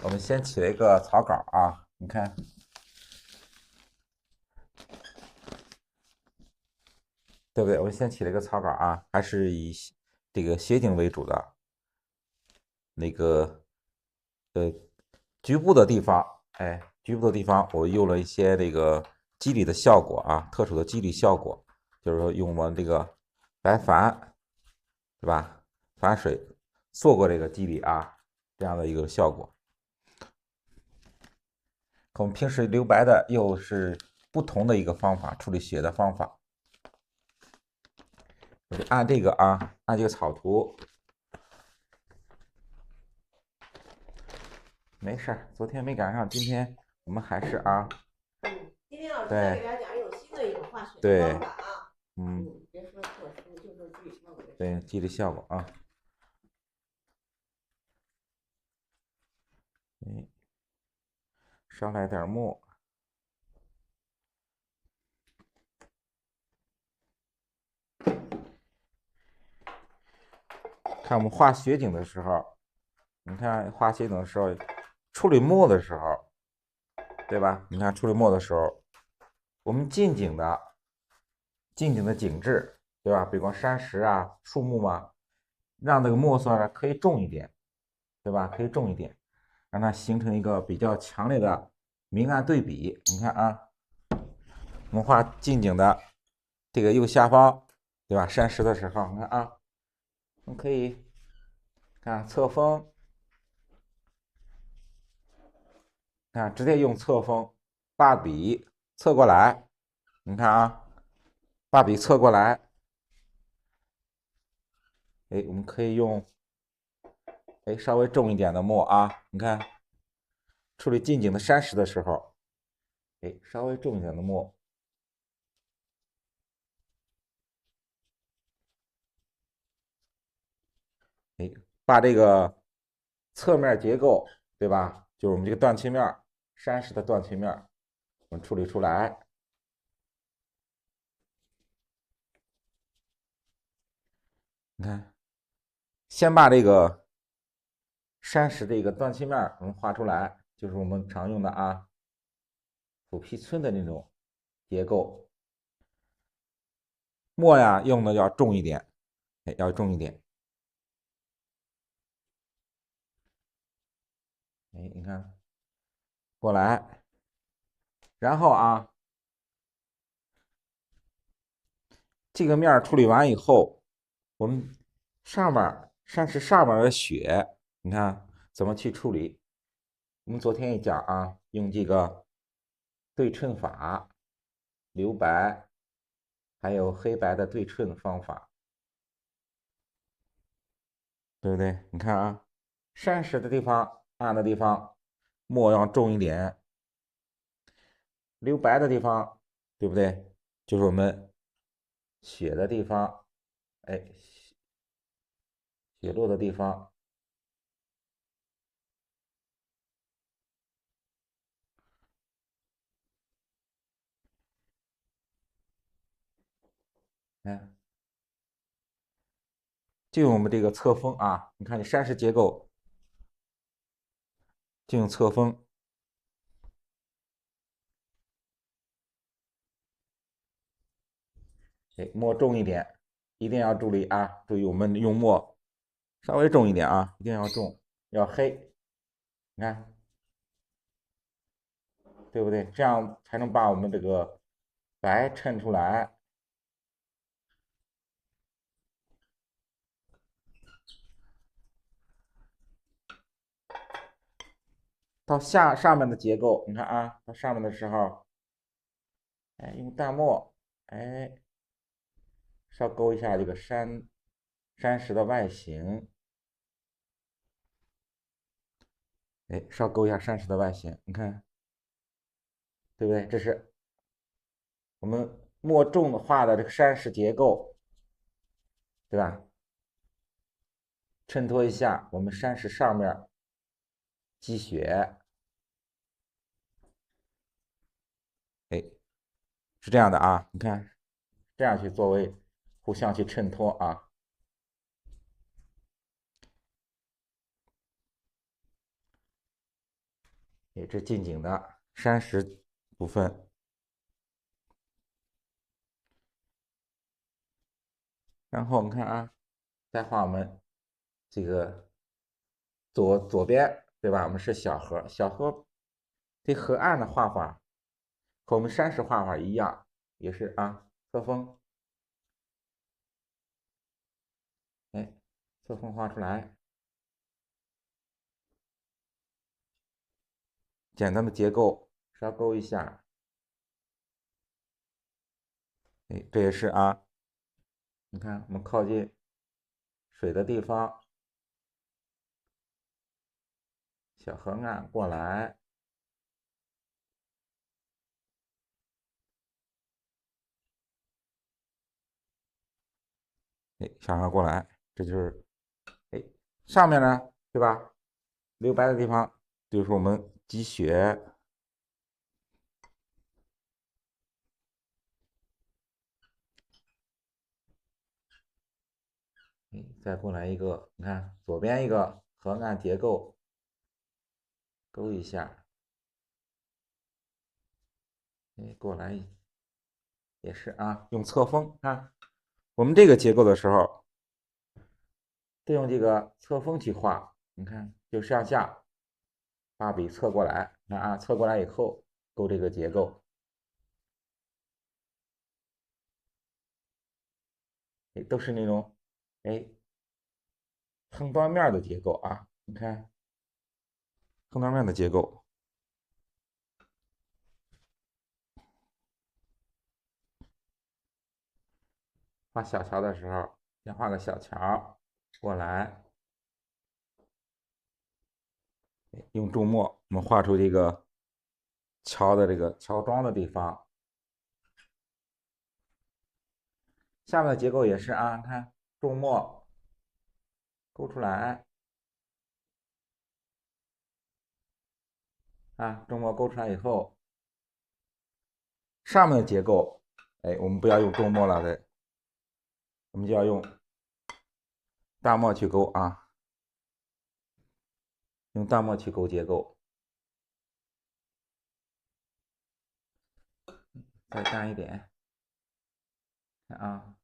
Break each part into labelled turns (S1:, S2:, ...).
S1: 我们先起了一个草稿啊，你看，对不对？我们先起了一个草稿啊，还是以这个斜景为主的那个呃局部的地方，哎，局部的地方我用了一些这个肌理的效果啊，特殊的肌理效果，就是说用我们这个白矾，对吧？矾水做过这个肌理啊，这样的一个效果。和我们平时留白的又是不同的一个方法，处理血的方法。按这个啊，按这个草图，没事儿，昨天没赶上，今天我们还是啊，
S2: 今天老师再给
S1: 对
S2: 大家讲一种新的一种化学的
S1: 对，
S2: 方法啊。
S1: 嗯，
S2: 别说特殊，就说具体效果就行。
S1: 对，激励效果啊，哎，上来点墨，看我们画雪景的时候，你看画雪景的时候，处理墨的时候，对吧？你看处理墨的时候，我们近景的景致，对吧？比如山石啊、树木嘛，让这个墨色呢可以重一点，对吧？可以重一点，让它形成一个比较强烈的明暗对比。你看啊，我们画近景的这个右下方，对吧？山石的时候，你看啊，我们可以看侧锋，看直接用侧锋，把笔侧过来，你看啊，把笔侧过来，哎，我们可以用哎稍微重一点的墨啊，你看处理近景的山石的时候，哎，稍微重一点的墨，哎，把这个侧面结构，对吧？就是我们这个断切面，山石的断切面，我们处理出来。你看，先把这个山石这个断切面我们画出来，就是我们常用的啊虎皮皴的那种结构。墨呀，用的要重一点，哎，要重一点。哎，你看过来，然后啊，这个面处理完以后，我们上面山石上面的血，你看怎么去处理？我们昨天也讲啊，用这个对称法、留白，还有黑白的对称方法，对不对？你看啊，山石的地方、暗的地方，墨要重一点；留白的地方，对不对？就是我们血的地方，哎，血落的地方，哎，就用我们这个侧锋啊，你看你山石结构，就用侧锋，哎，墨重一点，一定要注意啊，注意我们用墨稍微重一点啊，一定要重，要黑，你看对不对？这样才能把我们这个白衬出来。到上面的结构，你看啊，到上面的时候，哎，用淡墨，哎，稍勾一下这个山石的外形，哎，稍勾一下山石的外形，你看对不对？这是我们墨重画的这个山石结构，对吧？衬托一下我们山石上面积雪，哎，是这样的啊，你看这样去作为互相去衬托啊。这近景的山石部分。然后我们看啊，再画我们这个左边，对吧？我们是小河，小河这河岸的画法和我们山石画法一样，也是啊，侧锋，哎，侧锋画出来，简单的结构稍勾一下，哎，这也是啊，你看我们靠近水的地方，小河岸过来。哎，小河过来，这就是哎，上面呢，对吧？留白的地方就是我们积雪。再过来一个，你看左边一个河岸结构，勾一下，过来也是啊，用侧锋啊。我们这个结构的时候，都用这个侧锋去画，你看就上下把笔侧过来，看啊，侧过来以后勾这个结构，都是那种横断面的结构啊，你看横断面的结构。画小桥的时候，先画个小桥过来，用注墨，我们画出这个桥的这个桥桩的地方。下面的结构也是啊，看注墨勾出来啊，注墨勾出来以后，上面的结构，我们不要用注墨了的，我们就要用大墨去勾啊，用大墨去勾结构，再淡一点，看啊，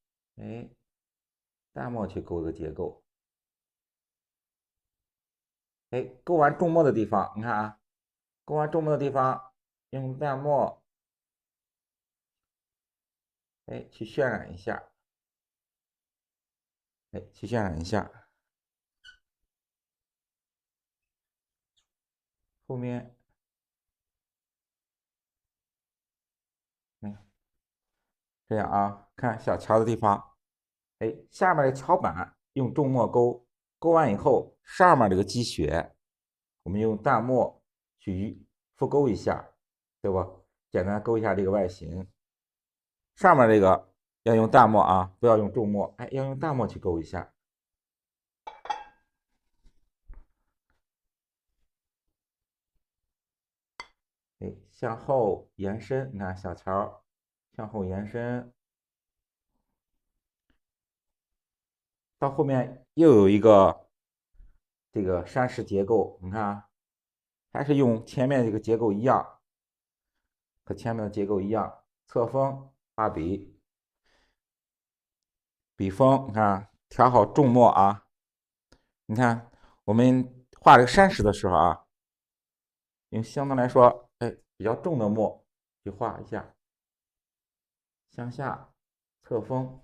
S1: 大墨去勾个结构，勾完注墨的地方，你看啊，勾完注墨的地方，用淡墨，去渲染一下，去渲染一下，后面，这样啊，看小桥的地方，下面的桥板用重墨勾，勾完以后，上面这个积雪，我们用淡墨去复勾一下，对不？简单勾一下这个外形。上面这个要用淡墨啊，不要用重墨，要用淡墨去勾一下。向后延伸，你看小桥向后延伸，到后面又有一个这个山石结构，你看啊，还是用前面这个结构一样，和前面的结构一样，侧锋画笔，笔锋，你看调好重墨啊，你看我们画这个山石的时候啊，用相对来说比较重的墨去画一下，向下侧锋，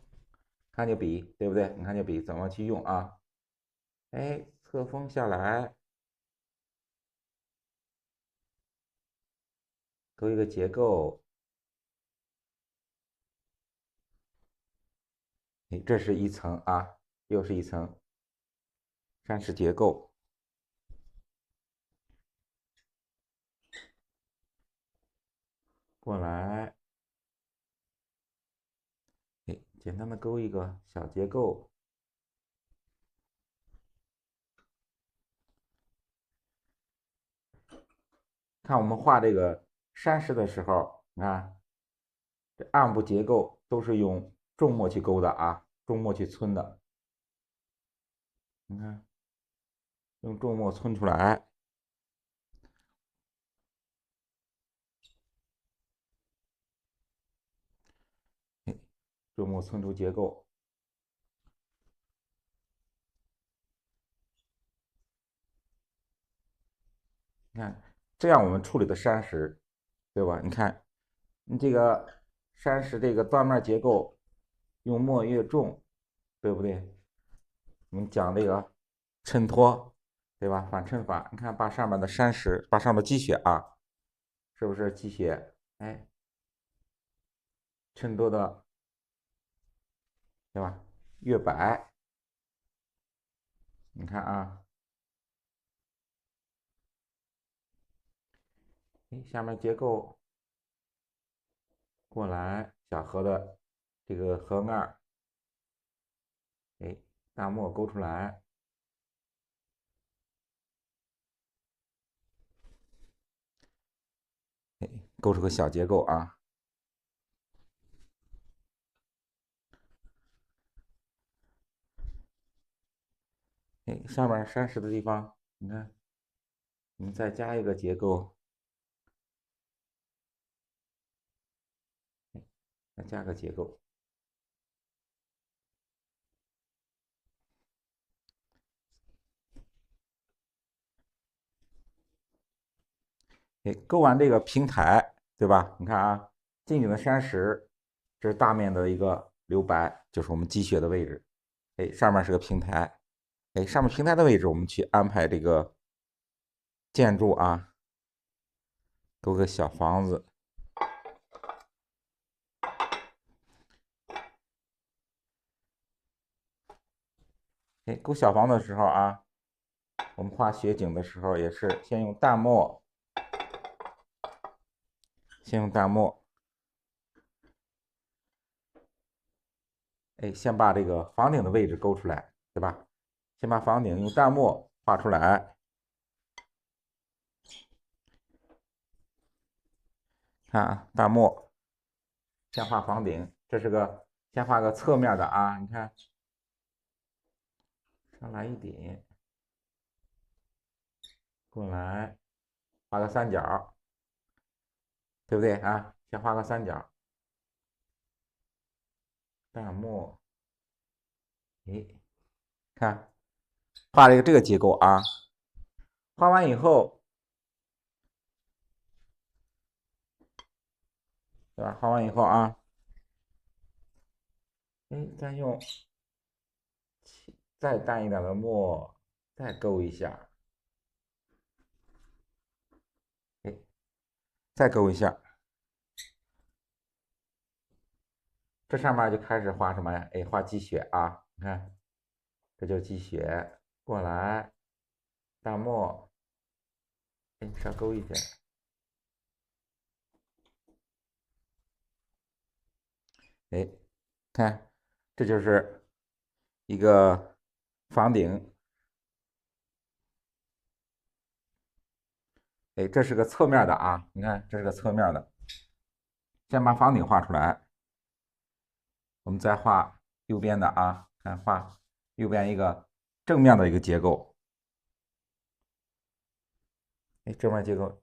S1: 看这笔对不对？你看这笔怎么去用啊？侧锋下来，勾一个结构，这是一层啊，又是一层山石结构，过来，简单的勾一个小结构。看我们画这个山石的时候，你看这暗部结构都是用重墨去勾的啊，重墨去皴的。你看，用重墨皴出来，水木村竹结构。你看，这样我们处理的山石，对吧？你看，你这个山石这个断面结构，用墨越重，对不对？我们讲这个衬托，对吧？反衬法，你看把上面的山石，把上面积雪啊，是不是积雪？哎，衬托的，对吧？越白，你看啊，哎，下面结构过来，小河的这个河岸，哎，大墨勾出来，哎，勾出个小结构啊。哎，上面山石的地方，你看，我们再加一个结构，再加个结构。哎，勾完这个平台，对吧？你看啊，近景的山石，这是大面的一个留白，就是我们积雪的位置。哎，上面是个平台，哎，上面平台的位置，我们去安排这个建筑啊，勾个小房子。哎，勾小房子的时候啊，我们画雪景的时候也是先用淡墨，哎，先把这个房顶的位置勾出来，对吧？先把房顶用淡墨画出来，看啊，淡墨，先画房顶，这是个先画个侧面的啊，你看，上来一点，过来，画个三角，对不对啊？先画个三角，淡墨，哎，看，画了一个这个结构啊，画完以后，对吧？画完以后啊，哎，再淡一点的墨，再勾一下，哎，再勾一下，这上面就开始画什么呀？哎，画积雪啊，你看，这就积雪，过来，淡墨，哎，稍勾一下，哎，看，这就是一个房顶，哎，这是个侧面的啊，你看，这是个侧面的，先把房顶画出来，我们再画右边的啊，看画右边一个正面的一个结构，哎，正面结构，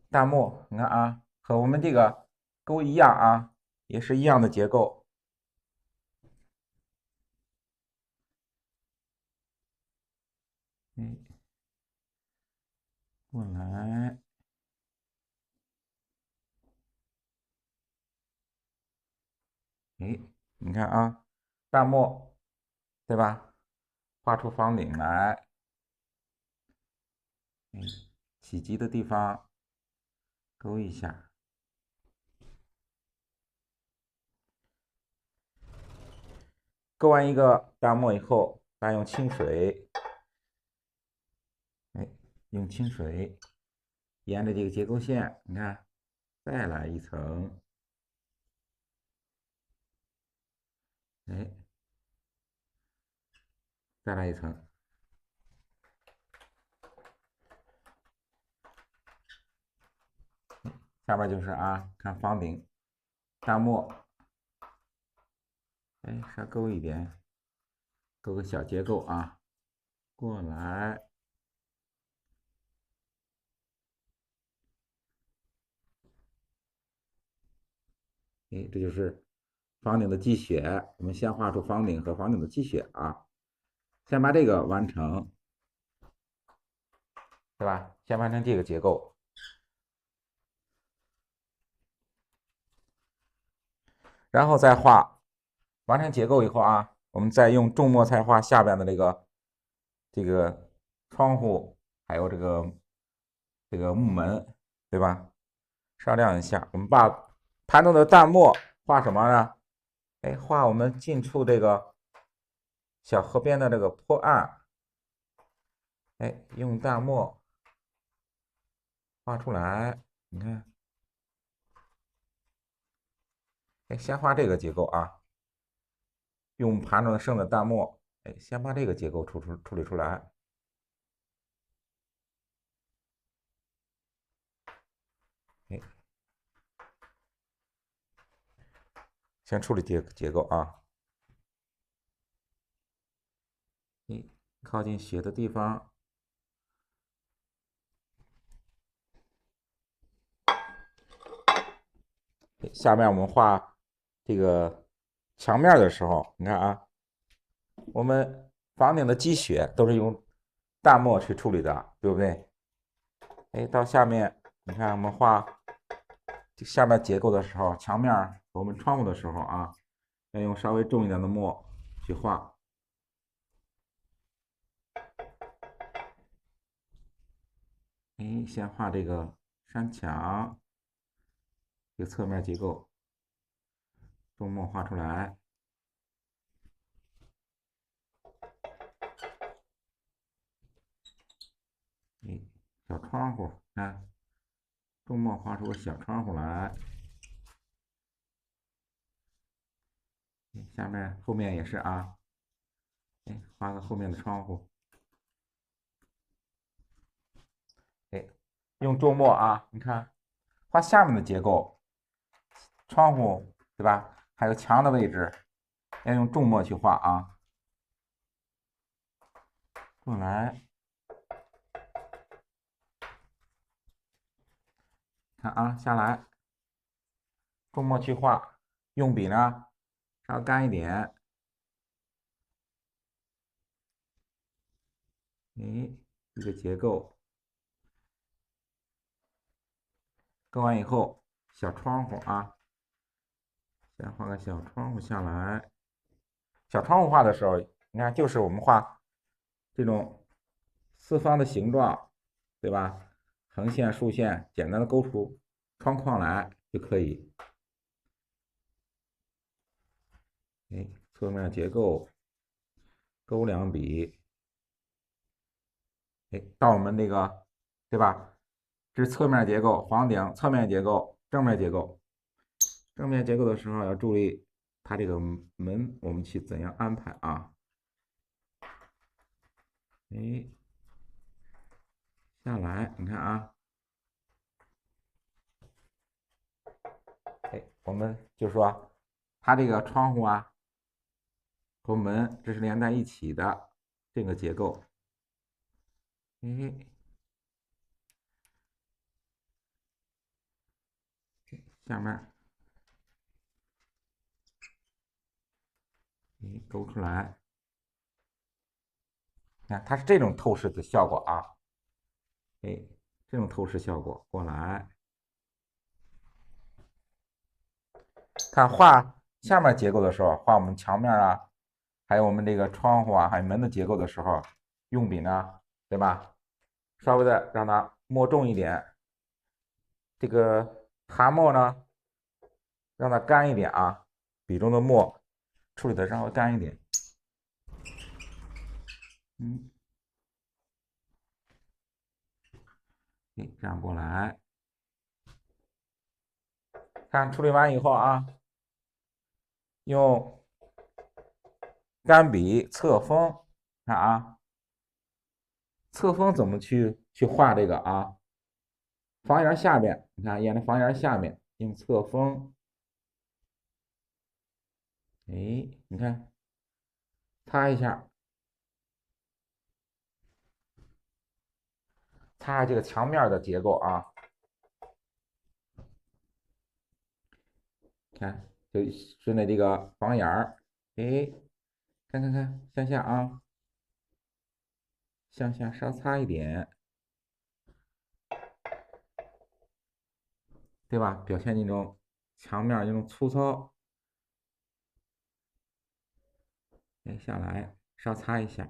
S1: 淡墨，你看啊，和我们这个勾一样啊，也是一样的结构，哎，过来，哎，你看啊，淡墨，对吧？画出房顶来，哎，起基的地方勾一下，勾完一个淡墨以后，再用清水，哎，用清水沿着这个结构线，你看，再来一层，哎，再来一层，下边就是啊，看房顶，淡墨，哎，稍勾一点，勾个小结构啊，过来，哎，这就是房顶的积雪，我们先画出房顶和房顶的积雪啊，先把这个完成，对吧？先完成这个结构，然后再画。完成结构以后啊，我们再用重墨彩画下边的这个窗户，还有这个木门，对吧？稍亮一下，我们把盘中的淡墨画什么呢？哎，画我们近处这个小河边的这个坡岸，哎，用淡墨画出来。你看，哎，先画这个结构啊，用盘中剩的淡墨，哎，先把这个结构处理出来。哎，先处理结构啊。哎，靠近血的地方。下面我们画这个墙面的时候，你看啊，我们房顶的积雪都是用淡墨去处理的，对不对？哎，到下面你看我们画下面结构的时候，墙面和我们窗户的时候啊，要用稍微重一点的墨去画。哎，先画这个山墙，这个侧面结构，重墨画出来。哎，小窗户，看，重墨画出个小窗户来。下面后面也是啊，哎，画个后面的窗户。哎，用重墨啊，你看，画下面的结构，窗户对吧？还有墙的位置，要用重墨去画啊。过来，看啊，下来，重墨去画，用笔呢稍干一点。哎，一个结构，勾完以后，小窗户啊，先画个小窗户下来。小窗户画的时候，你看就是我们画这种四方的形状，对吧？横线、竖线，简单的勾出窗框来就可以。哎，侧面结构，勾两笔。哎，到我们这个，对吧？这是侧面结构，房顶侧面结构，正面结构。正面结构的时候要注意它这个门，我们去怎样安排啊？哎，下来，你看啊，哎，我们就说它这个窗户啊和门这是连在一起的这个结构。哎，下面哎勾出来，看它是这种透视的效果啊。哎，这种透视效果过来，看画下面结构的时候，画我们墙面啊，还有我们这个窗户啊，还有门的结构的时候，用笔呢，对吧？稍微的让它墨重一点，这个含墨呢，让它干一点啊，笔中的墨处理的稍微干一点。嗯，哎，这样过来，看处理完以后啊，用干笔侧锋，看啊，侧锋怎么去画这个啊？房檐下面，你看沿着房檐下面用侧锋，哎，你看擦一下，擦下这个墙面的结构啊，看就顺着这个房檐儿，哎，看，向下啊，向下稍擦一点，对吧？表现那种墙面那种粗糙。哎，下来稍擦一下。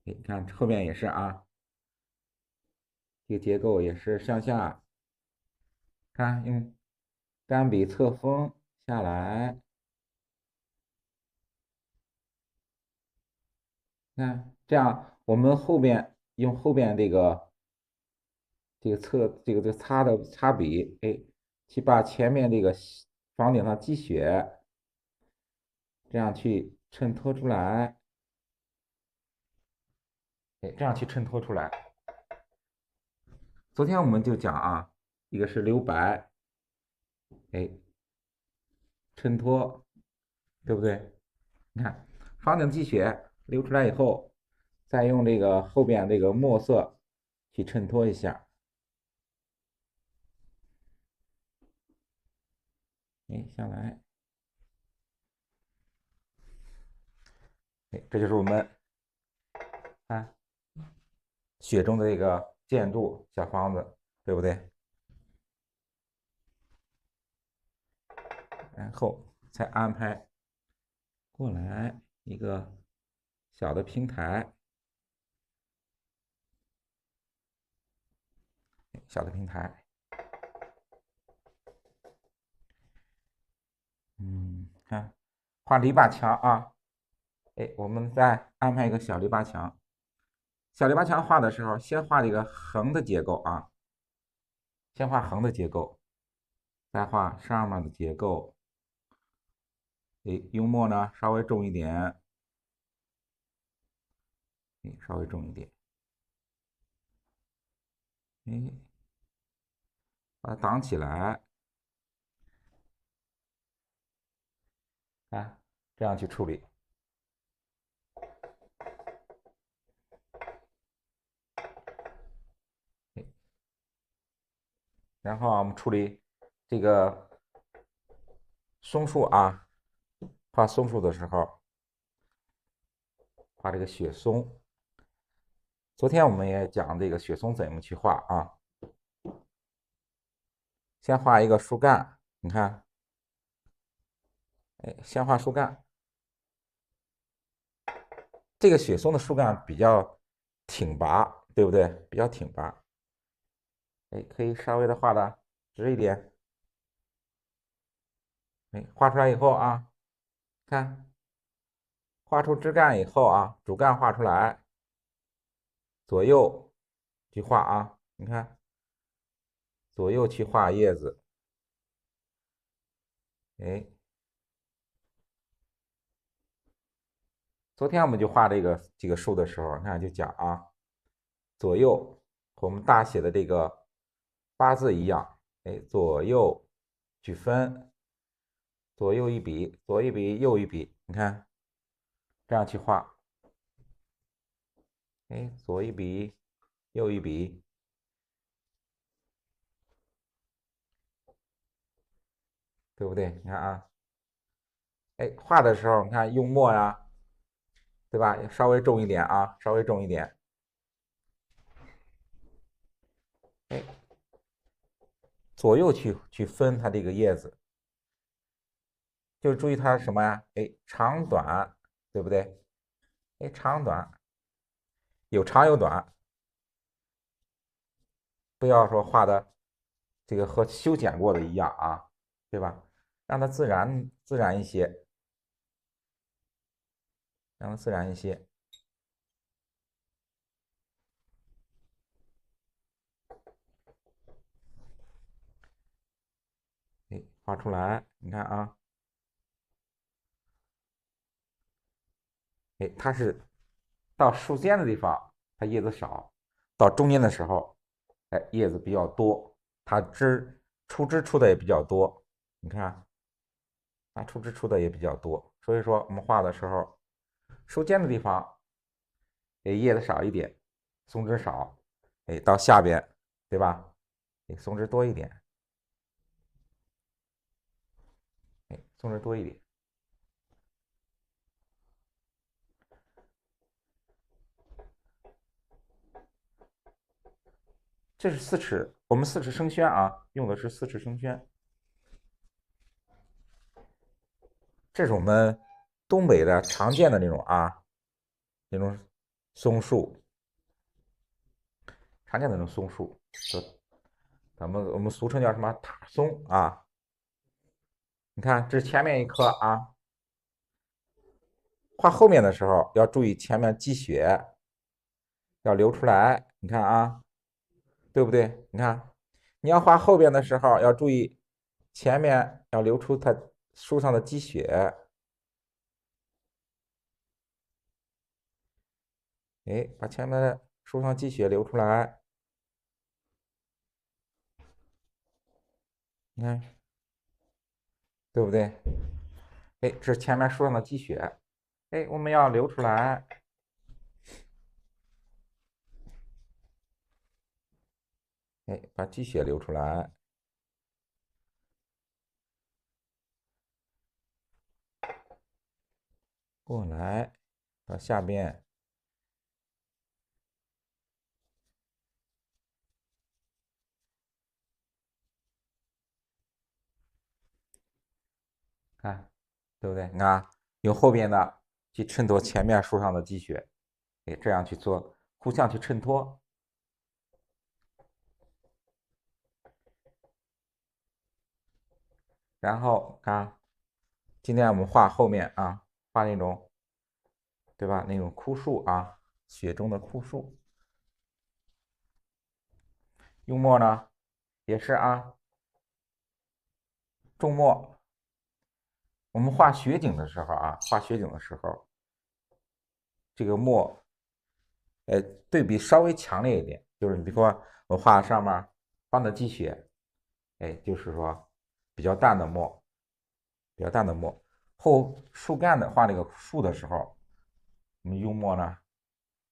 S1: 哎，看后面也是啊，这个结构也是向下，看用干笔侧锋下来，看这样我们后边用后边这个擦笔，哎，去把前面这个房顶上积雪这样去衬托出来，哎，这样去衬托出来。昨天我们就讲啊，一个是留白，哎，衬托，对不对？你看房顶积雪留出来以后，再用这个后边这个墨色去衬托一下，哎，下来，哎，这就是我们啊雪中的这个建筑小房子，对不对？然后再安排过来一个小的平台，小的平台，看画篱笆墙啊，哎，我们再安排一个小篱笆墙。小篱笆墙画的时候，先画这个横的结构啊，先画横的结构，再画上面的结构。哎，用墨呢稍微重一点，哎，稍微重一点，哎，把它挡起来，啊，这样去处理。然后我们处理这个松树啊，画松树的时候，画这个雪松。昨天我们也讲这个雪松怎么去画啊。先画一个树干，你看，哎，先画树干。这个雪松的树干比较挺拔，对不对？比较挺拔。哎，可以稍微的画的直一点。哎，画出来以后啊，看，画出枝干以后啊，主干画出来，左右去画啊，你看，左右去画叶子。哎，昨天我们就画这个树的时候，你看就讲啊，左右和我们大写的这个八字一样，哎，左右去分，左右一笔，左一笔，右一笔，你看这样去画，哎，左一笔，右一笔，对不对？你看啊，哎，画的时候你看用墨呀，对吧？稍微重一点啊，稍微重一点，哎，左右去分它这个叶子，就注意它什么呀？哎，长短，对不对？哎，长短有长有短，不要说画的这个和修剪过的一样啊，对吧？让它自然一些，让它自然一些。哎，画出来，你看啊，哎，它是到树尖的地方，它叶子少；到中间的时候，哎，叶子比较多，它出枝出的也比较多。你看，它出枝出的也比较多，所以说我们画的时候，树尖的地方，哎，叶子少一点，松枝少，哎，到下边，对吧？松弛多一点，松弛多一点。这是4齿，我们4齿生宣啊，用的是4齿生宣。这是我们东北的常见的那种那种松树，常见的那种松树，我们俗称叫什么塔松啊？你看，这是前面一棵啊，画后面的时候要注意前面积雪要流出来，你看啊，对不对？你看，你要画后边的时候要注意前面要流出它树上的积雪。把前面的树上积雪流出来，你看，对不对？这是前面树上的积雪，我们要流出来，把积雪流出来，过来到下边，看，对不对？你看，用后边的去衬托前面树上的积雪，这样去做，互相去衬托。然后看，今天我们画后面啊，画那种，对吧？那种枯树啊，雪中的枯树。用墨呢，也是啊，重墨。我们画雪景的时候啊，画雪景的时候，这个墨，对比稍微强烈一点，就是你比如说我画上面放的积雪，就是说比较淡的墨，比较淡的墨。后树干的画这个树的时候，我们用墨呢，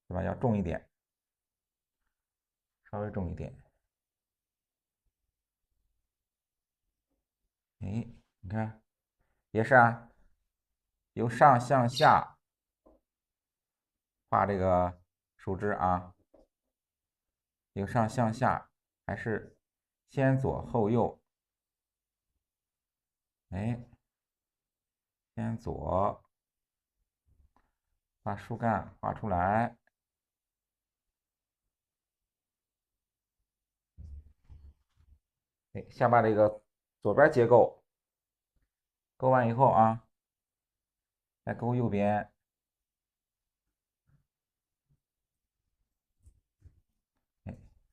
S1: 对吧？要重一点，稍微重一点。你看，也是啊，由上向下画这个树枝啊，由上向下，还是先左后右，先左把树干画出来，先把这个左边结构勾完以后啊，再勾右边，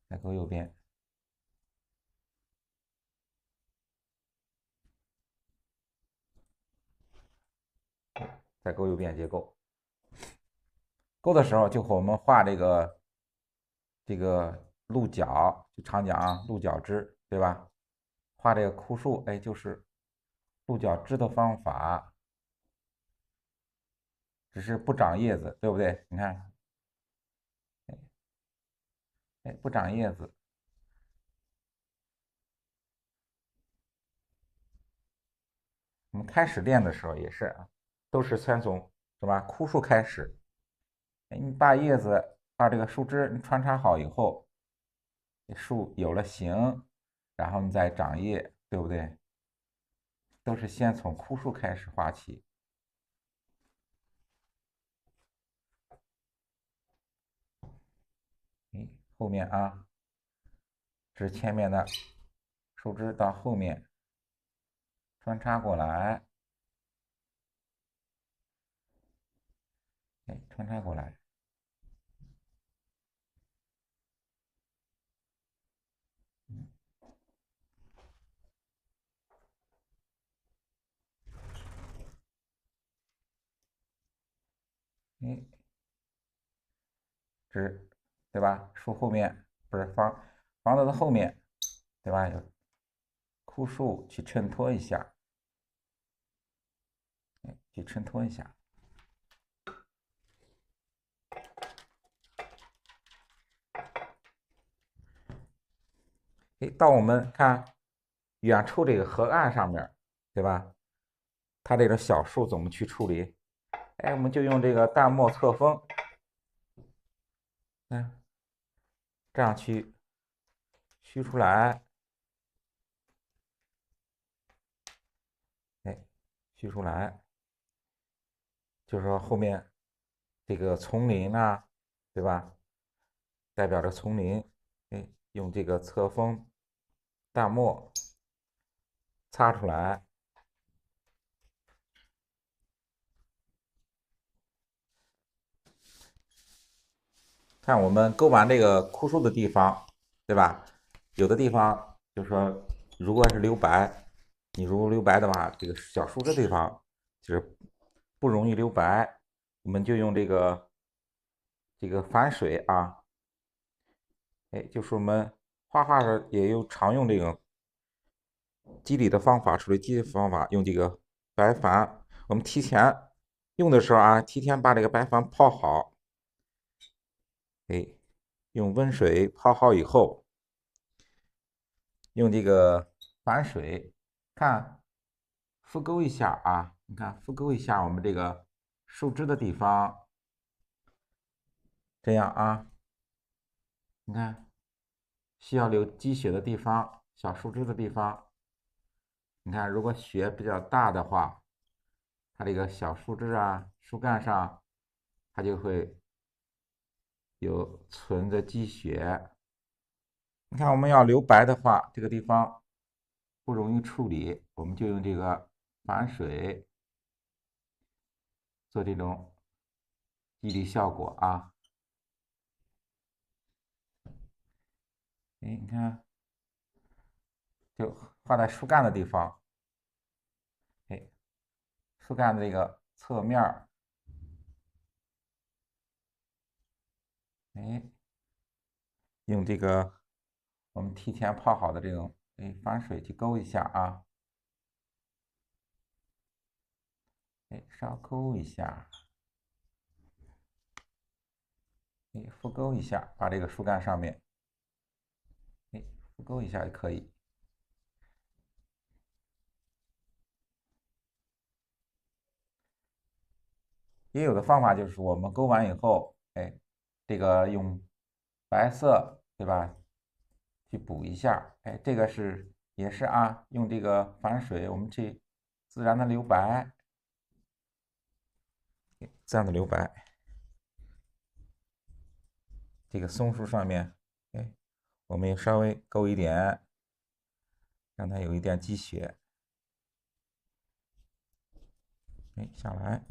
S1: 再勾右边，再勾右边结构。勾的时候就和我们画这个鹿角，就常讲啊，鹿角枝，对吧？画这个枯树，就是鹿角枝的方法，只是不长叶子，对不对？你看，不长叶子。我们开始练的时候也是啊，都是先从什么枯树开始。你把叶子把这个树枝你穿插好以后，树有了形，然后你再长叶，对不对？都是先从枯树开始画起。后面啊，这是前面的树枝到后面穿插过来，穿插过来。枝，对吧？树后面不是房子的后面，对吧？有枯树去衬托一下，去衬托一下。哎，到我们看远处这个河岸上面，对吧？它这个小数怎么去处理？哎，我们就用这个淡墨测风，这样去虚出来，哎，虚出来，就是说后面这个丛林啊，对吧？代表着丛林，哎，用这个测风淡墨擦出来。看我们勾完这个枯树的地方，对吧？有的地方就是说，如果是留白，你如果留白的话，这个小树这地方就是不容易留白，我们就用这个反水啊，哎，就是我们画画的也有常用这种肌理的方法，处理肌理方法，用这个白矾，我们提前用的时候啊，提前把这个白矾泡好，哎，用温水泡好以后。用这个反水，看浮勾一下啊，你看浮勾一下我们这个树枝的地方，这样啊，你看需要留积雪的地方，小树枝的地方，你看如果雪比较大的话，它这个小树枝啊、树干上，它就会有存着积雪。你看我们要留白的话，这个地方不容易处理，我们就用这个反水。做这种肌理效果啊。哎，你看，就画在树干的地方，哎，树干的这个侧面儿，哎，用这个我们提前泡好的这种反水去勾一下啊，哎，稍勾一下，哎，复勾一下，把这个树干上面，哎，复勾一下就可以。也有的方法就是我们勾完以后，哎，这个用白色，对吧？去补一下，哎，这个也是啊，用这个反水，我们去自然的留白，自然的留白。这个松树上面，哎，我们也稍微勾一点，让它有一点积雪，哎，下来。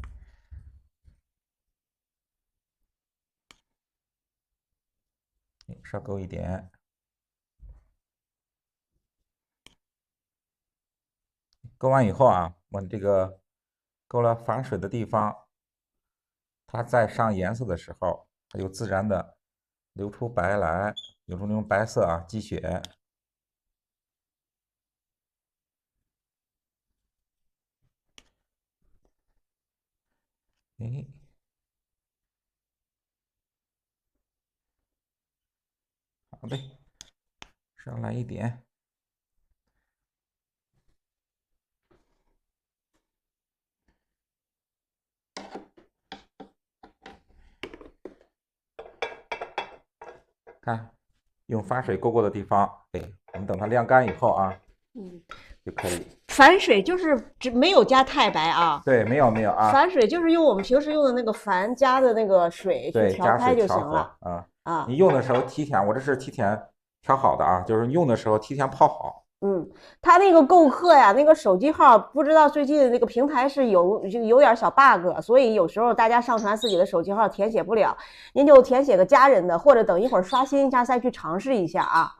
S1: 稍勾一点，勾完以后啊，我这个勾了反水的地方，它再上颜色的时候，它就自然的流出白来，流出那种白色啊，积雪。哎，好嘞，上来一点。看，用反水勾过的地方，哎，我们等它晾干以后啊，就可以。
S2: 反水就是没有加太白啊。
S1: 对，没有啊。
S2: 反水就是用我们平时用的那个矾加的那个水去调开就行了。
S1: 啊，你用的时候提前，我这是提前调好的啊，就是用的时候提前泡好。
S2: 他那个购课呀，那个手机号不知道最近那个平台是有点小 bug，所以有时候大家上传自己的手机号填写不了，您就填写个家人的，或者等一会儿刷新一下再去尝试一下啊。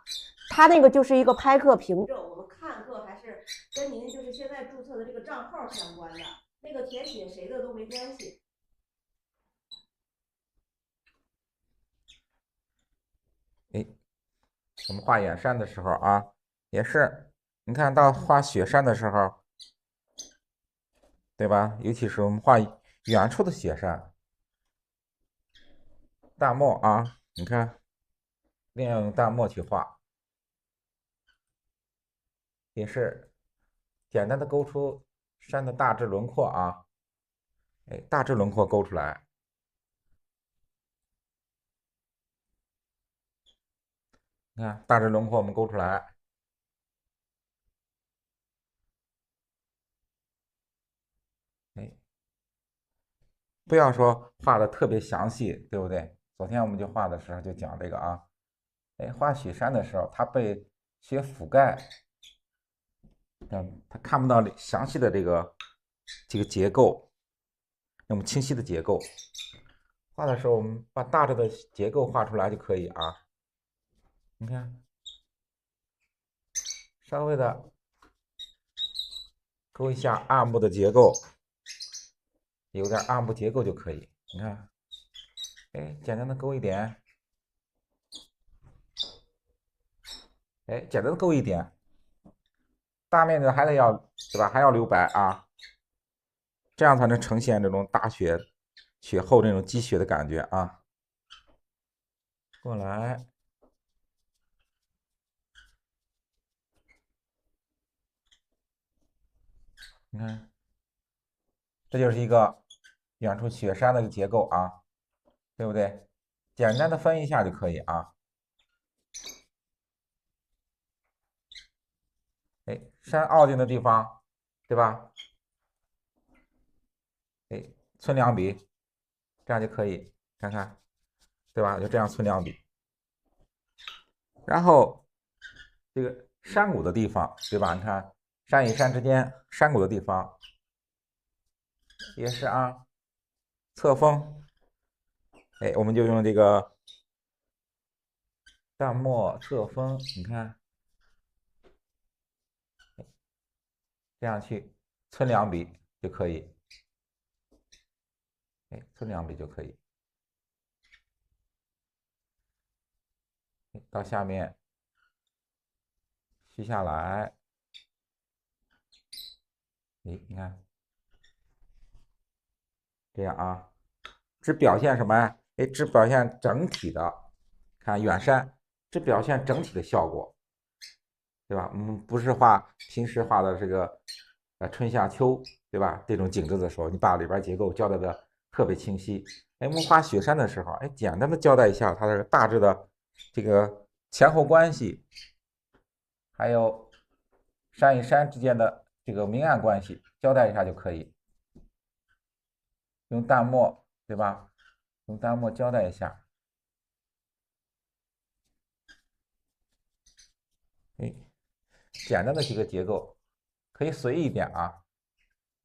S2: 他那个就是一个拍课凭证，我们看课还是跟您就是现在注册的这个账号相关的，那个填写谁的都没关系。
S1: 哎，我们画远山的时候啊，也是，你看到画雪山的时候，对吧？尤其是我们画远处的雪山，大漠啊，你看，一定要用大漠去画。也是简单的勾出山的大致轮廓啊，哎，大致轮廓勾出来。你看大致轮廓我们勾出来，哎，不要说画的特别详细，对不对？昨天我们就画的时候就讲这个啊，哎，画雪山的时候，它被雪覆盖，它看不到详细的这个结构，那么清晰的结构。画的时候，我们把大致的结构画出来就可以啊。你看，稍微的勾一下暗部的结构，有点暗部结构就可以。你看，哎，简单的勾一点，哎，简单的勾一点，大面积的还得要，对吧？还要留白啊，这样才能呈现这种大雪雪后这种积雪的感觉啊。过来，你看，这就是一个远处雪山的一个结构啊，对不对？简单的分一下就可以啊。哎，山凹进的地方，对吧？哎，寸两笔，这样就可以，看看，对吧？就这样寸两笔。然后这个山谷的地方，对吧？你看山与山之间山谷的地方也是啊，侧锋，哎，我们就用这个淡墨侧锋，你看这样去寸两笔就可以，哎，寸两笔就可以。到下面续下来，哎，你看这样啊，只表现什么呀？哎，只表现整体的，看远山，只表现整体的效果，对吧？不是画平时画的这个春夏秋，对吧？这种景致的时候，你把里边结构交代的特别清晰。哎，我们画雪山的时候，哎，简单的交代一下它的大致的这个前后关系，还有山与山之间的这个明暗关系，交代一下就可以。用淡墨，对吧？用淡墨交代一下。哎，简单的几个结构，可以随意一点啊，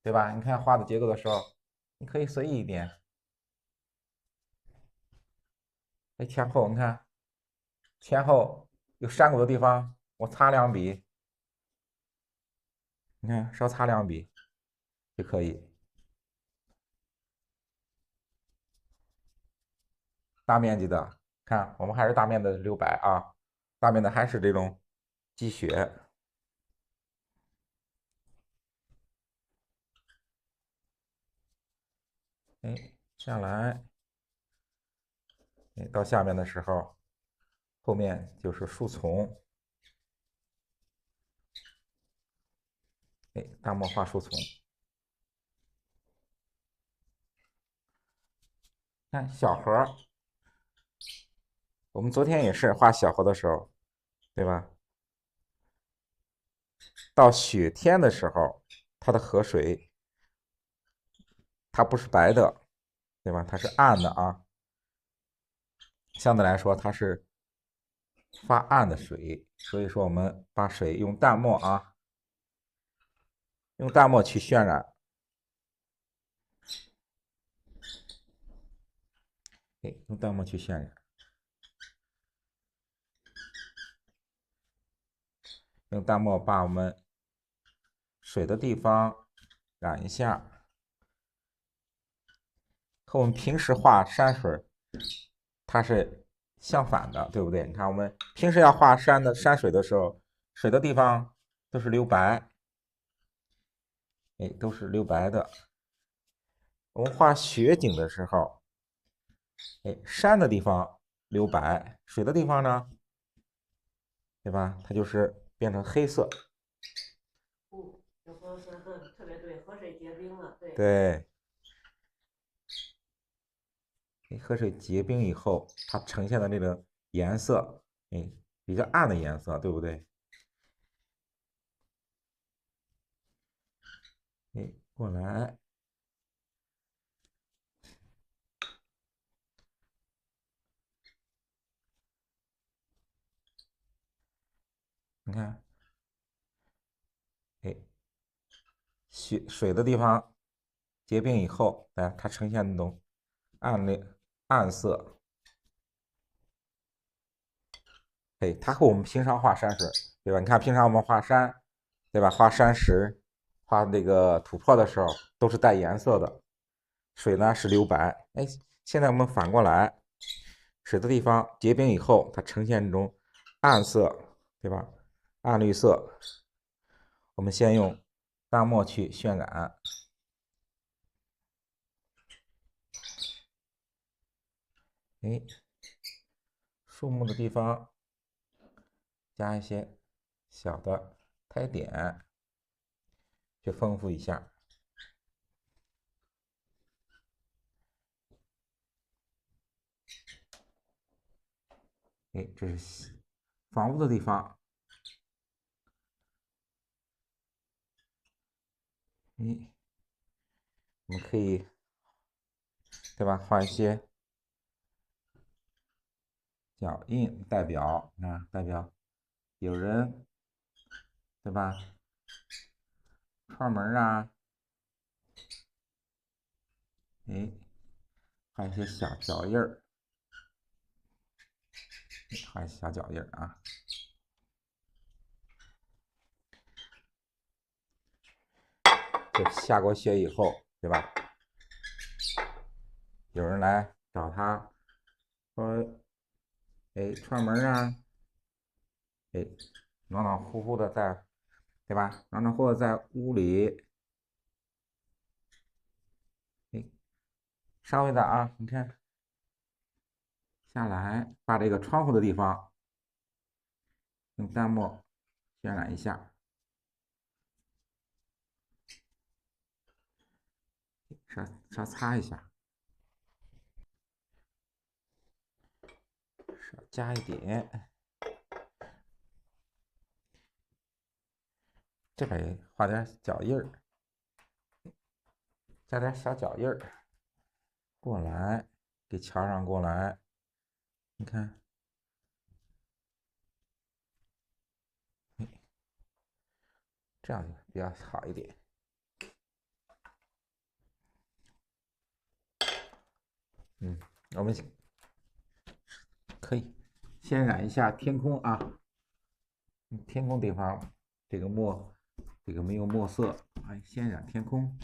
S1: 对吧？你看画的结构的时候，你可以随意一点。哎，前后你看，前后有山谷的地方，我擦两笔，你看稍擦两笔就可以。大面积的，看我们还是大面积的留白啊，大面积还是这种积雪。哎，下来，哎，到下面的时候，后面就是树丛。哎，大墨画树丛。看小河，我们昨天也是画小河的时候，对吧？到雪天的时候，它的河水它不是白的，对吧？它是暗的啊，相对来说它是发暗的水，所以说我们把水用淡墨啊，用淡墨去渲染，哎，用淡墨去渲染，用淡墨把我们水的地方染一下，和我们平时画山水它是相反的，对不对？你看我们平时要画山水的时候，水的地方都是留白，哎，都是留白的。我们画雪景的时候，哎，山的地方留白，水的地方呢，对吧？它就是变成黑色。
S2: 有朋友说特别对，河水结冰了，对。
S1: 对，河水结冰以后，它呈现的这个颜色，比较暗的颜色，对不对？过来，你看，哎，水的地方结冰以后，它呈现那种暗色，它和我们平常画山水，对吧？你看平常我们画山，对吧？画山石，画那个土坡的时候，都是带颜色的，水呢是留白。现在我们反过来，水的地方结冰以后，它呈现这种暗色，对吧？暗绿色。我们先用淡墨去渲染。树木的地方加一些小的苔点，去丰富一下。这是房屋的地方。我们可以，对吧？画一些脚印，代表有人，对吧？串门啊，画一些小脚印儿，画一些小脚印儿啊。就下过雪以后，对吧？有人来找他，说，串门啊，暖暖乎乎的在，对吧？暖暖和和在屋里，稍微的啊，你看下来，把这个窗户的地方用淡墨渲染一下，稍擦一下，少加一点，这边画点脚印儿，加点小脚印儿，过来给桥上过来，你看，这样比较好一点。我们可以先染一下天空啊，天空地方这个没有墨色，先染天空。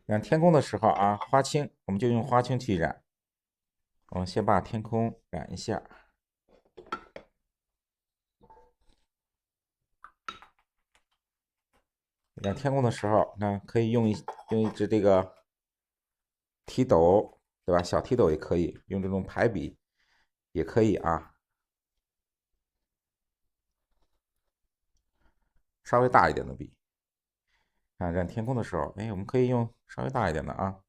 S1: 染天空的时候啊，花青我们就用花青去染。我们先把天空染一下。染天空的时候，那可以用一支这个提斗，对吧？小提斗也可以，用这种排笔也可以啊。稍微大一点的笔。染天空的时候，我们可以用稍微大一点的啊。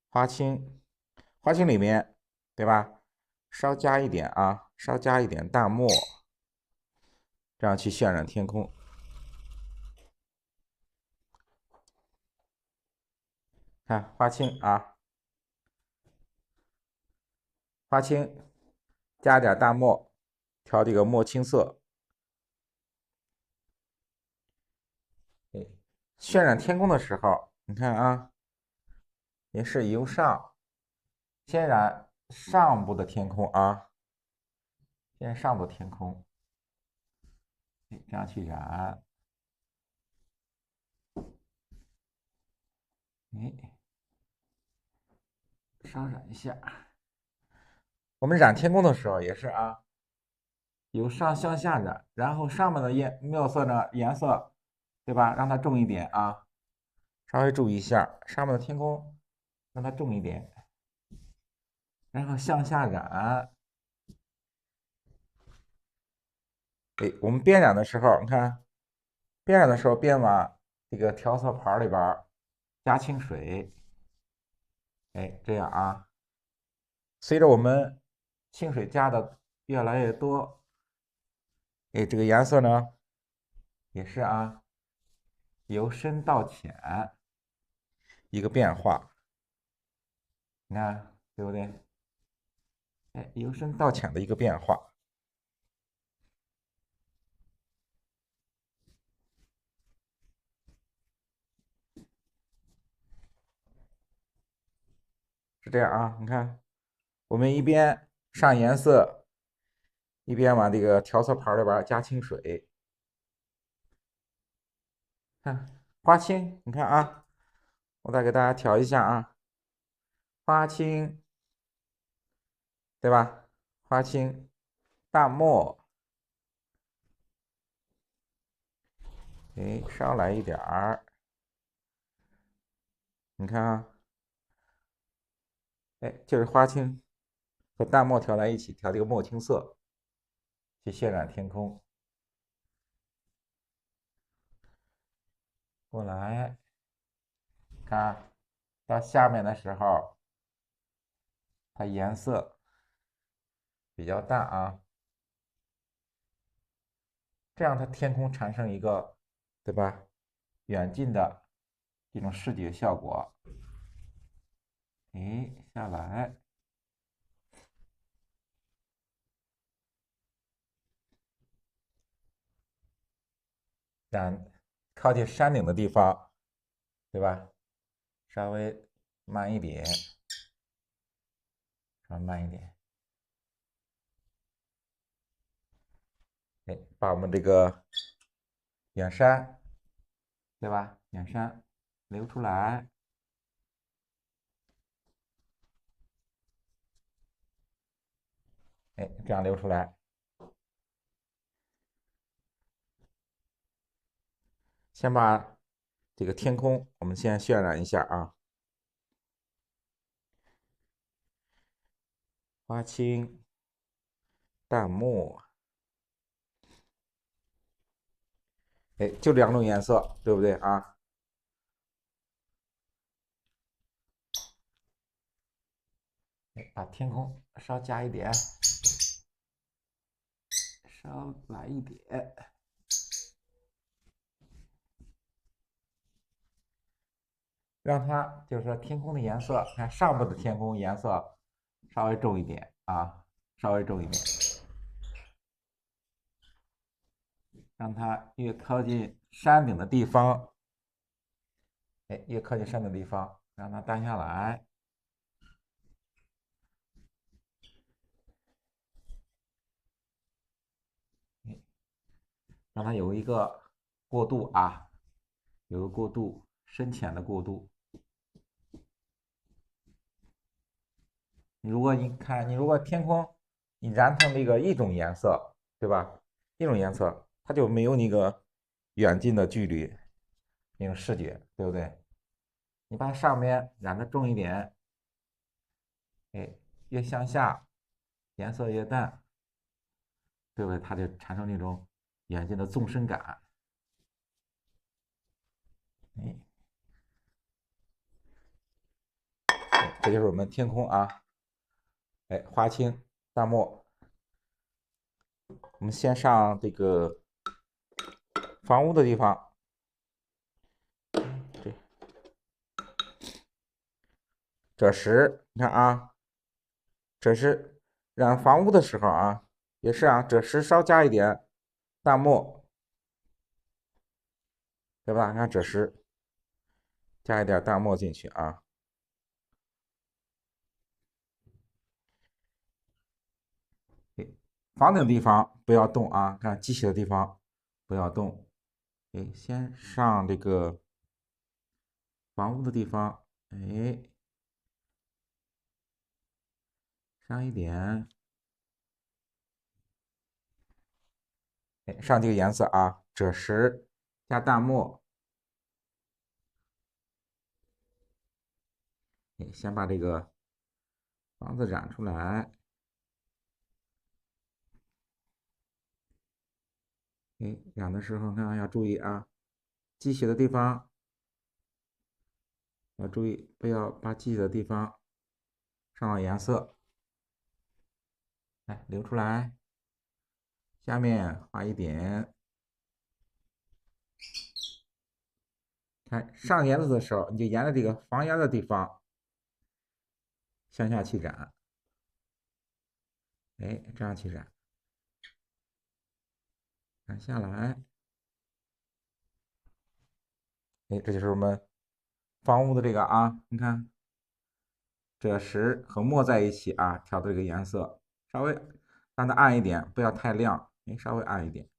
S1: 花青里面，对吧？稍加一点啊，稍加一点淡墨，这样去渲染天空。看花青啊，花青加点淡墨，调这个墨青色。渲染天空的时候，你看啊，也是由上先染上部的天空啊，先上部天空，这样去染，稍染一下。我们染天空的时候也是啊，由上向下染，然后上面的墨色呢颜色，对吧？让它重一点啊，稍微注意一下上面的天空，让它重一点。然后向下染。哎，我们边染的时候，你看，边染的时候边往这个调色盘里边加清水。哎，这样啊，随着我们清水加的越来越多，哎，这个颜色呢也是啊，由深到浅一个变化，你看对不对？哎，由深到浅的一个变化。是这样啊，你看，我们一边上颜色，一边往这个调色盘里边加清水。看花青，你看啊，我再给大家调一下啊，花青，对吧？花青、淡墨，哎，稍来一点儿，你看啊，哎，就是花青和淡墨调在一起，调这个墨青色，去渲染天空。过来，看到下面的时候，它颜色比较淡啊，这样它天空产生一个，对吧？远近的这种视觉效果。哎，下来，染靠近山顶的地方，对吧？稍微慢一点，稍微慢一点。哎，把我们这个远山，对吧？远山留出来。哎，这样留出来。先把这个天空，我们先渲染一下啊。花青、淡墨，哎，就两种颜色，对不对啊？哎，把天空稍加一点，稍来一点，让它就是说天空的颜色，看上部的天空颜色稍微重一点啊，稍微重一点，让它越靠近山顶的地方，哎，越靠近山顶的地方，让它淡下来。让它有一个过渡啊，有个过渡，深浅的过渡。如果你看，你如果天空你染成那个一种颜色，对吧？一种颜色，它就没有那个远近的距离，那种视觉，对不对？你把上面染的重一点，哎，越向下颜色越淡，对不对？它就产生那种远近的纵深感。哎，这就是我们天空啊，哎，花青、淡墨。我们先上这个房屋的地方，这时你看啊，这是染房屋的时候啊，也是啊，这时稍加一点淡墨，对吧？你看这时加一点淡墨进去啊，房顶地方不要动啊，看积起的地方不要动。哎，先上这个房屋的地方，哎，上一点，哎，上这个颜色啊，赭石加淡墨，哎，先把这个房子染出来。染的时候看要注意啊，积血的地方要注意，不要把积血的地方上了颜色。来，流出来，下面画一点。看上颜色的时候，你就沿着这个防烟的地方向下去染，这样去染，染下来，这就是我们房屋的这个啊，你看赭石和墨在一起啊，调的这个颜色稍微让它暗一点，不要太亮，稍微暗一点。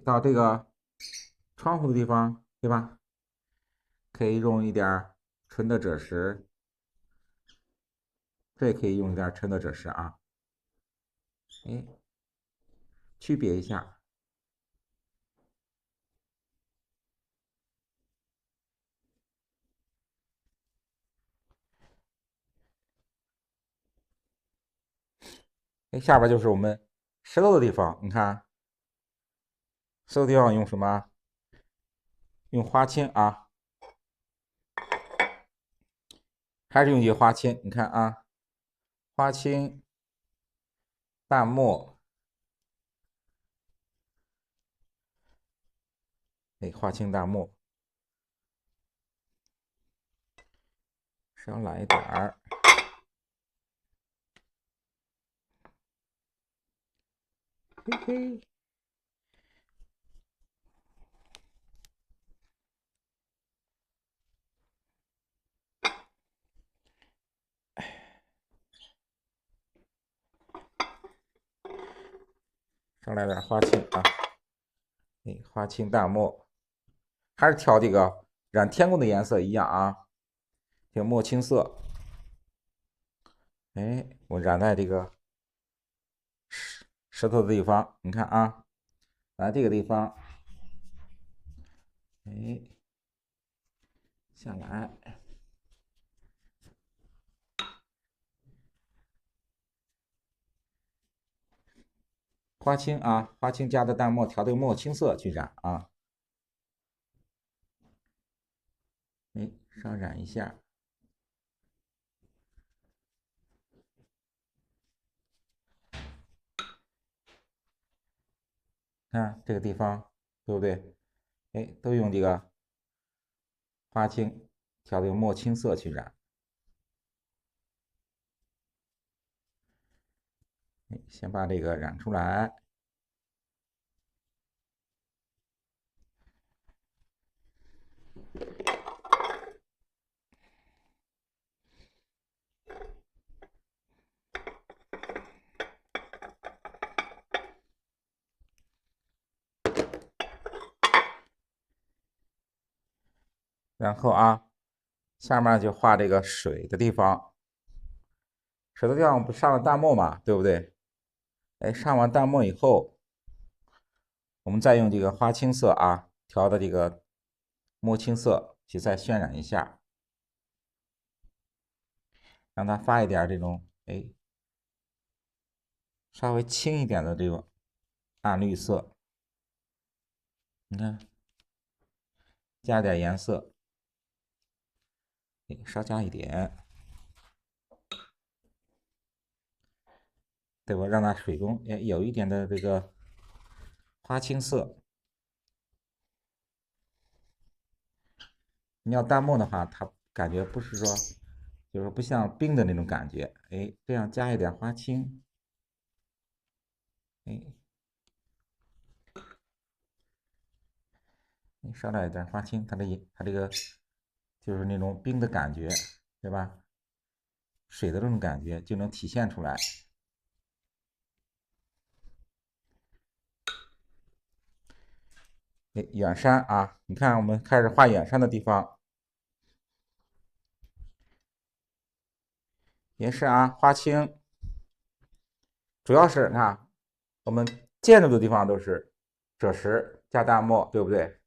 S1: 到这个窗户的地方，对吧？可以用一点纯的赭石，这也可以用一点纯的赭石啊，区别一下。下边就是我们石头的地方，你看，石头地方用什么？用花青啊，还是用些花青。你看啊，花青、淡墨，花青淡墨，少来一点儿。嘿嘿。上来点花青啊，花青淡墨，还是挑这个染天空的颜色一样啊，这个墨青色，我染在这个石头的地方，你看啊，染这个地方，下来，花青啊，花青加的淡墨，调这个墨青色去染啊，稍染一下。看这个地方，对不对？都用这个花青调这个墨青色去染。先把这个染出来。然后啊，下面就画这个水的地方。水的地方不上了淡墨嘛，对不对？上完淡墨以后，我们再用这个花青色啊调的这个墨青色去再渲染一下，让它发一点这种稍微轻一点的这种暗绿色。你看，加点颜色，稍加一点，对吧？让它水中有一点的这个花青色。你要淡墨的话，它感觉不是说，就是不像冰的那种感觉。这样加一点花青，稍带一点花青，它这个就是那种冰的感觉，对吧？水的这种感觉就能体现出来。远山啊，你看我们开始画远山的地方，也是啊，花青，主要是看我们建筑的地方都是赭石加淡墨，对不对？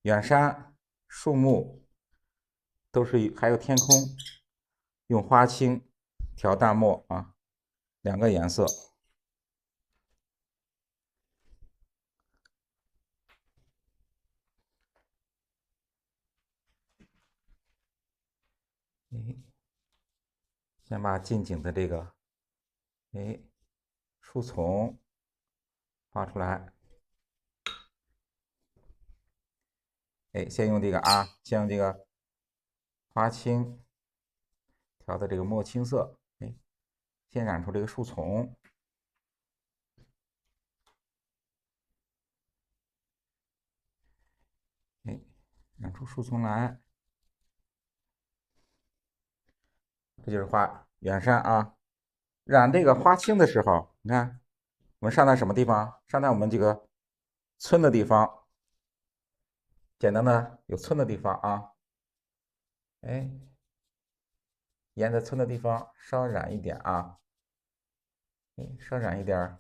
S1: 远山树木，都是还有天空，用花青调淡墨啊，2个颜色。哎，先把近景的这个树丛画出来。先用这个花青调的这个墨青色，先染出这个树丛。染出树丛来。这就是画远山啊。染这个花青的时候，你看我们上在什么地方？上在我们这个村的地方，简单的有村的地方啊。沿着村的地方稍染一点啊，稍染一点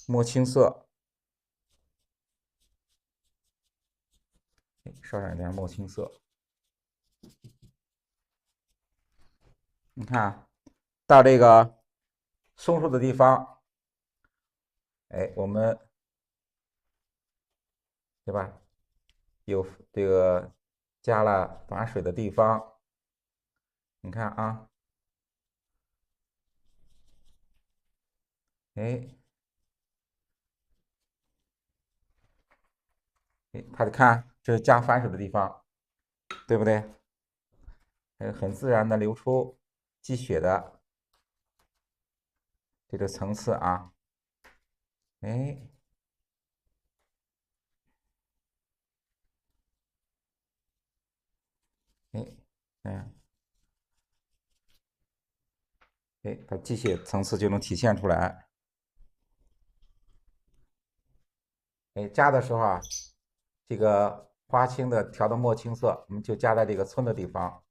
S1: 墨青色，稍染一点墨青色。你看到这个松树的地方，我们对吧？有这个加了反水的地方，你看啊，它看这是加反水的地方，对不对？很自然的流出积雪的这个层次啊，它积雪层次就能体现出来。加的时候啊，这个花青的调的墨青色，我们就加在这个村的地方。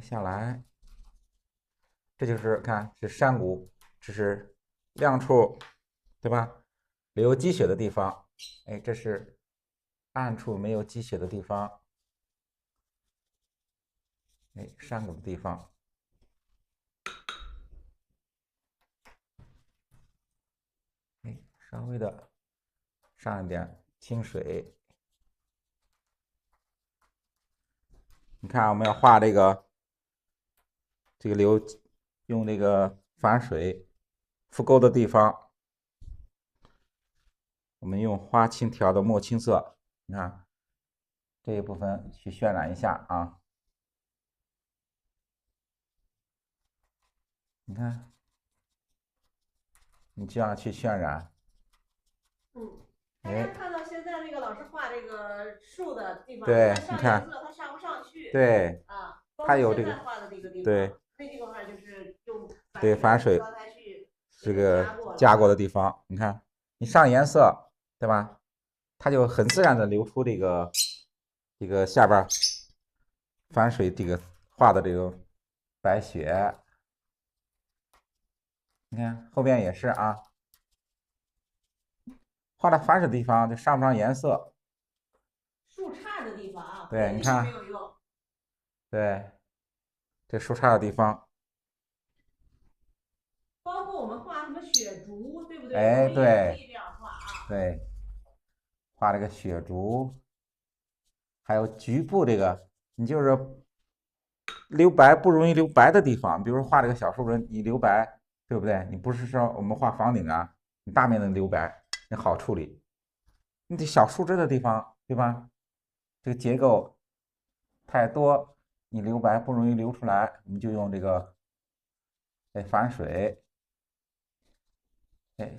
S1: 下来，这就是看是山谷，这是亮处，对吧？有积雪的地方，这是暗处没有积雪的地方，山谷的地方。稍微的上一点清水。你看，我们要画这个用这个反水浮沟的地方，我们用花青调的墨青色。你看这一部分去渲染一下啊。你看，你这样去渲染。
S2: 大家看到现在那个老师画这个树的地方，
S1: 对，
S2: 它
S1: 你看，
S2: 上颜色它上不上去。
S1: 对，它有这个，
S2: 画的这个地方，
S1: 对，
S2: 那地方就是用
S1: 对反水这个加过的地方。你看，你上颜色，对吧？它就很自然的流出这个下边反水这个画的这个白雪。你看后边也是啊，画在反水的地方就上不上颜色。
S2: 树杈的地方啊，
S1: 对，你看，对，这树杈的地方，
S2: 包括我们画什么雪竹，对不对？
S1: 对，
S2: 这样画啊。
S1: 对，画这个雪竹，还有局部这个，你就是留白不容易留白的地方，比如说画这个小树林，你留白，对不对？你不是说我们画房顶啊，你大面积留白，你好处理。你这小树枝的地方，对吧？这个结构太多，你留白不容易留出来，我们就用这个反水，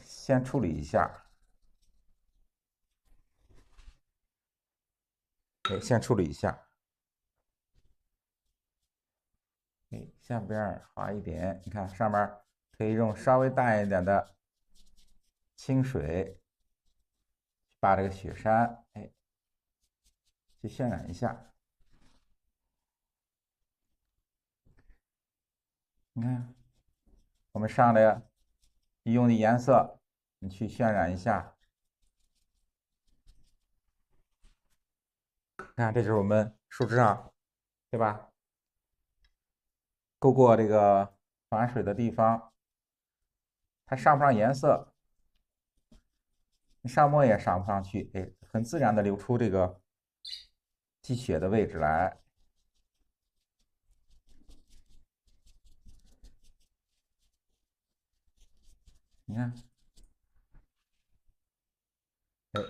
S1: 先处理一下，先处理一下，下边划一点，你看上面可以用稍微淡一点的清水，把这个雪山，去渲染一下。你看，我们上来你用的颜色，你去渲染一下。看，这就是我们树枝上，对吧？勾过这个反水的地方，它上不上颜色，上墨也上不上去，哎，很自然的流出这个积雪的位置来。你看，哎，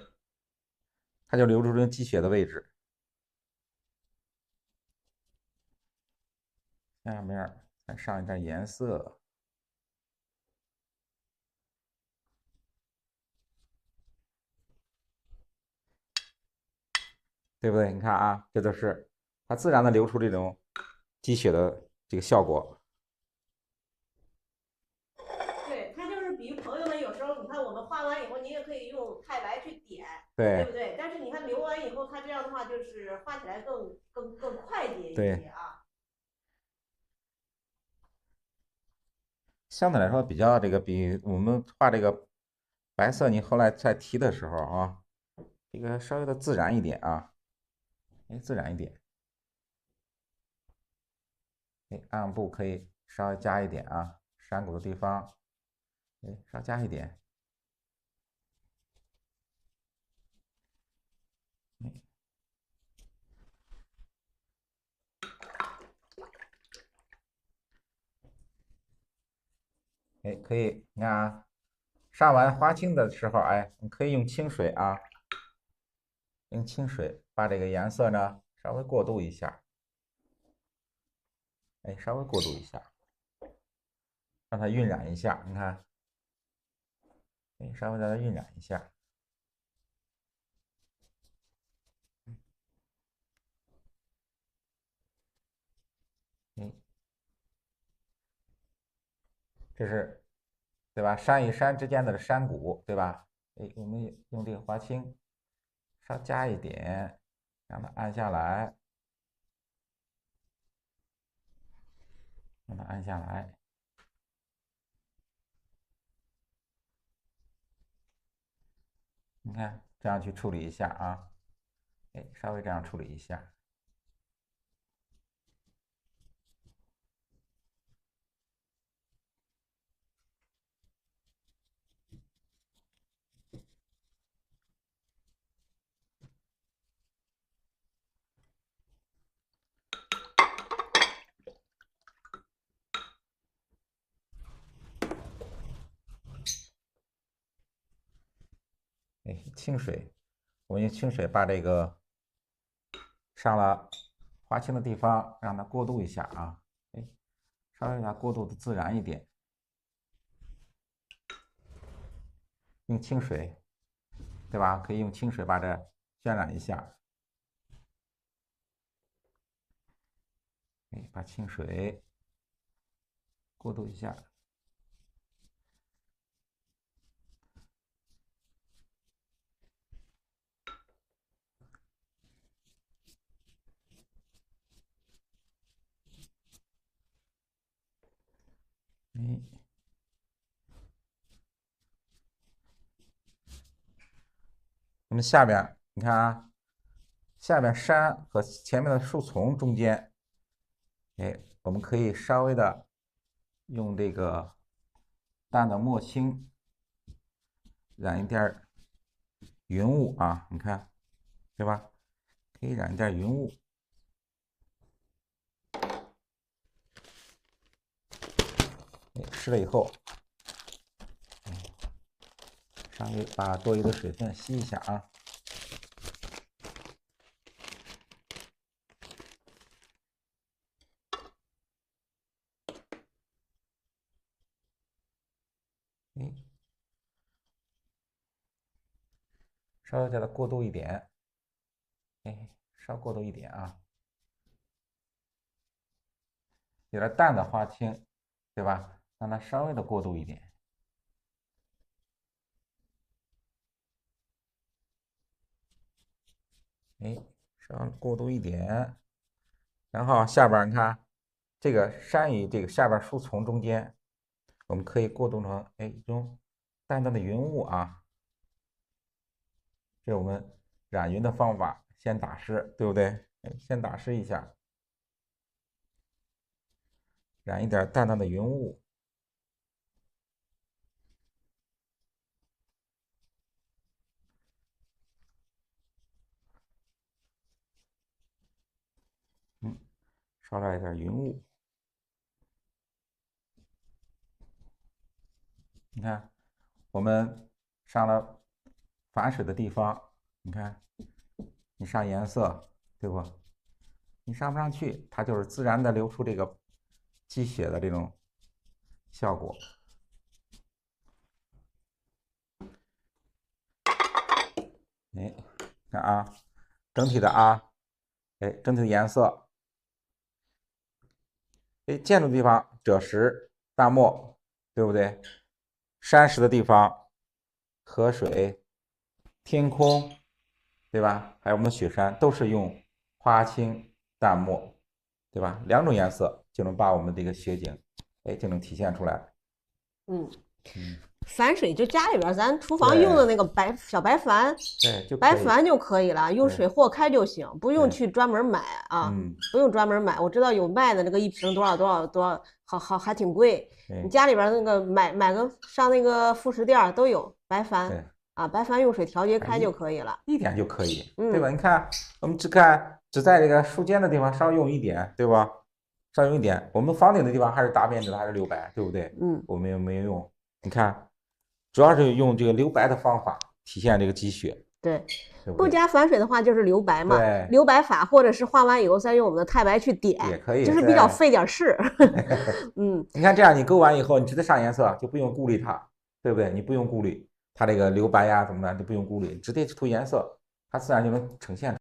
S1: 它就流出这积雪的位置。下面再上一点颜色，对不对？你看啊，这都是它自然的流出这种积雪的这个效果。
S2: 对，它就是比喻朋友们有时候，你看我们画完以后，您也可以用太白去点，
S1: 对
S2: 不对？但是你看留完以后，它这样的话就是画起来更快捷一
S1: 对，
S2: 些啊。
S1: 相对来说比较这个比我们画这个白色，你后来再提的时候啊，这个稍微的自然一点啊，哎，自然一点，哎，暗部可以稍微加一点啊，山谷的地方，哎，稍加一点，哎，可以，你看啊，上完花青的时候，哎，你可以用清水啊，用清水把这个颜色呢稍微过渡一下，哎，稍微过渡一下，让它晕染一下，你看，哎，稍微让它晕染一下。嗯，这是对吧？山与山之间的山谷，对吧？哎，我们用这个花青稍加一点，让它按下来，让它按下来。你看，这样去处理一下啊，哎，稍微这样处理一下。哎，清水，我们用清水把这个上了花青的地方，让它过渡一下啊，哎，稍微让它过渡的自然一点。用清水，对吧？可以用清水把这渲染一下，哎，把清水过渡一下。哎，那么下边你看啊，下边山和前面的树丛中间，哎，我们可以稍微的用这个淡的墨青染一点云雾啊，你看，对吧？可以染一点云雾，哎，湿了以后，稍微把多余的水分吸一下啊。哎，稍微给它过渡一点，哎，稍过渡一点啊，有点淡的花青，对吧？让它稍微的过渡一点，哎，稍微过渡一点，然后下边你看，这个山与这个下边树丛中间，我们可以过渡成哎一种淡淡的云雾啊，这是我们染云的方法。先打湿，对不对？哎，先打湿一下，染一点淡淡的云雾。稍来一点云雾。你看，我们上了反水的地方，你看，你上颜色，对不？你上不上去，它就是自然的流出这个积雪的这种效果。哎，看啊，整体的啊，哎，整体的颜色，哎，建筑地方赭石、大漠，对不对？山石的地方，河水、天空，对吧？还有我们的雪山，都是用花青、淡墨，对吧？两种颜色就能把我们这个雪景，哎，就能体现出来。
S2: 嗯，矾水就家里边咱厨房用的那个小白矾，
S1: 对，
S2: 白矾就可以了，用水和开就行，不用去专门买啊，不用专门买。我知道有卖的那个一瓶多少，好还挺贵。你家里边那个买个上那个副食店都有白矾啊，白矾用水调节开就可以了，
S1: 一点就可以，对吧？你看我们只在这个树尖的地方稍用一点，对吧？稍用一点，我们房顶的地方还是大面积的，还是留白，对不对？我们也没有用。你看，主要是用这个留白的方法体现这个积雪。
S2: 对，不加矾水的话就是留白嘛。
S1: 对，
S2: 留白法，或者是画完以后再用我们的太白去点，
S1: 也可以，
S2: 就是比较费点事。
S1: 你看这样，你勾完以后，你直接上颜色，就不用顾虑它，对不对？你不用顾虑它这个留白呀怎么的，就不用顾虑，直接涂颜色，它自然就能呈现出来。